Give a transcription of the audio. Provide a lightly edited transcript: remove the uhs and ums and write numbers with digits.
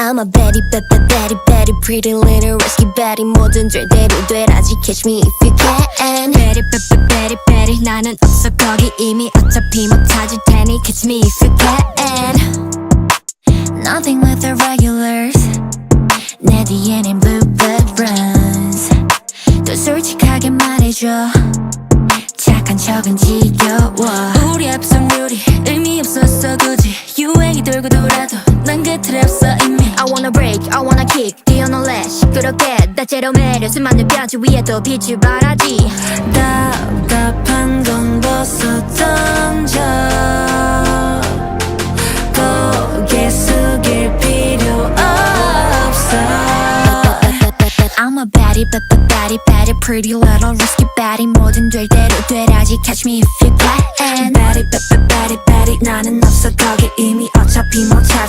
I'm a Betty, Betty, Betty, pretty little risky Betty. 뭐든 될 대로 되라지. Catch me if you can. Betty, Betty, Betty, 나는 없어 거기 이미 어차피 못 찾을 테니. Catch me if you can. Nothing with the regulars. 내 뒤에는 bluebird runs. 더 솔직하게 말해줘. 착한 척은 지겨워. 우리 합성률이 의미 없었어 굳이. 유행이 돌고 돌아도 난 그 틀에 없어 이미. I wanna break, I wanna kick, 뛰어놀래 시끄럽게 다채로운 매력 수많은 뼈지 위에 또 빛을 발하지. 답답한 건 벗어 던져. 고개 숙일 필요 없어. I'm a baddie, baddie, baddie, pretty little risky baddie. 뭐든 될 대로 되라지. Catch me if you can. Betty, Betty, Betty, 나는 없어 거기 이미 어차피 못 찾을